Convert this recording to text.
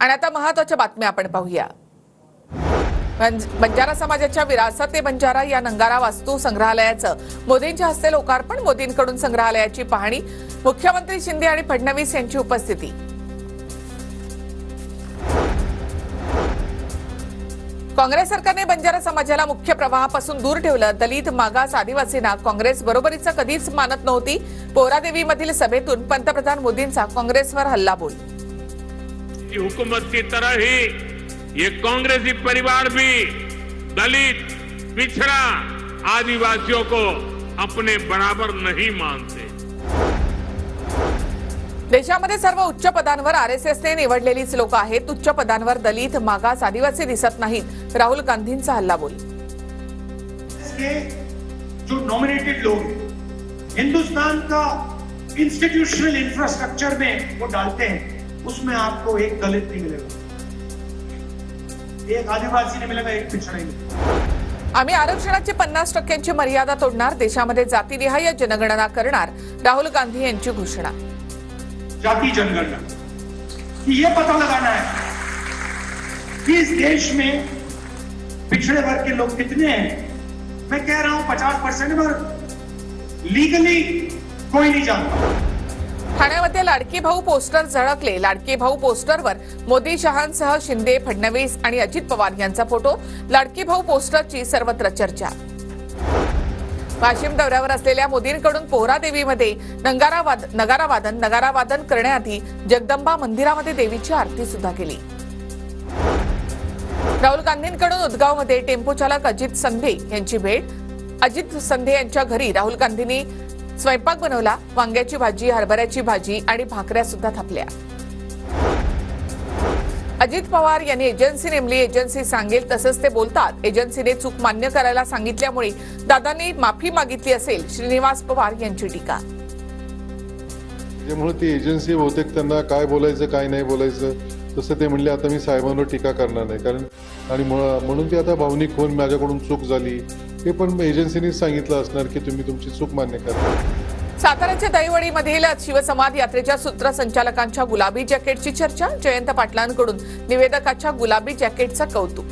आणि आता महत्त्वाच्या बातम्या आपण पाहूया। बंजारा समाजाच्या विरासत ए बंजारा या नंगारा वास्तू संग्रहालयाचं मोदींच्या हस्ते लोकार्पण। मोदींकडून संग्रहालयाची पाहणी, मुख्यमंत्री शिंदे आणि फडणवीस यांची उपस्थिती। काँग्रेस सरकारने बंजारा समाजाला मुख्य प्रवाहापासून दूर ठेवलं। दलित, मागास, आदिवासींना काँग्रेस बरोबरीचं कधीच मानत नव्हती। पोहरादेवीमधील सभेतून पंतप्रधान मोदींचा काँग्रेसवर हल्लाबोल। हुकूमत की तरह ही ये कांग्रेसी परिवार भी दलित, पिछड़ा, आदिवासियों को अपने बराबर नहीं मानते। देशामध्ये सर्व उच्च पदांवर आरएसएसने निवडलेलीच लोक आहेत। उच्च पदांवर दलित, मागास, आदिवासी दिसत नाहीत। राहुल गांधींचा हल्लाबोल। जो नॉमिनेटेड लोग हिंदुस्तान का इंस्टीट्यूशनल इंफ्रास्ट्रक्चर में वो डालते हैं, उसमें आपको एक दलित नहीं मिलेगा, एक आदिवासी नहीं मिलेगा, एक पिछड़ा नहीं मिलेगा। आम्ही आरक्षणाची 50% मर्यादा तोडणार। देशामध्ये जातीनिहाय जनगणना करणार। राहुल गांधी यांची घोषणा। जाति जनगणना कि ये पता लगाना है कि इस देश में पिछड़े वर्ग के लोग कितने हैं। मैं कह रहा हूं 50%, पर लीगली कोई नहीं जानता। ठाण्यामध्ये लाडकी भाऊ पोस्टर झळकले। लाडकी भाऊ पोस्टरवर मोदी, शहांसह शिंदे, फडणवीस आणि अजित पवार यांचा फोटो। लाडकी भाऊ पोस्टरची सर्वत्र चर्चा। वाशिम दौऱ्यावर असलेल्या मोदींकडून पोहरादेवीमध्ये नगारावादन करण्याआधी जगदंबा मंदिरामध्ये देवीची आरती सुद्धा केली। राहुल गांधींकडून उदगावमध्ये टेम्पो चालक अजित संधे यांची भेट। अजित संधे यांच्या घरी राहुल गांधींनी स्वयंपाक बनवला। वांग्याची भाजी, हरभऱ्याची भाजी आणि भाकऱ्या सुद्धा थापल्या। अजित पवार यांनी एजन्सी नेमली। एजन्सी सांगेल तसंच ते बोलतात। एजन्सीने चूक मान्य करायला सांगितल्यामुळे दादांनी माफी मागितली असेल। श्रीनिवास पवार यांची टीका। त्यामुळे ती एजन्सी बहुतेक त्यांना काय बोलायचं काय नाही बोलायचं तसं ते म्हणले, आता मी साहेबांवर टीका करणार नाही, कारण आणि म्हणून ती आता भावनिक होऊन माझ्याकडून चूक झाली हे पण एजन्सीने सांगितलं असणार की तुम्ही तुमची चूक मान्य करा। साताऱ्याच्या दहिवडीमधील शिवसमाज यात्रेच्या सूत्रसंचालकांच्या गुलाबी जॅकेटची चर्चा। जयंत पाटलांकडून निवेदकाच्या गुलाबी जॅकेटचं कौतुक।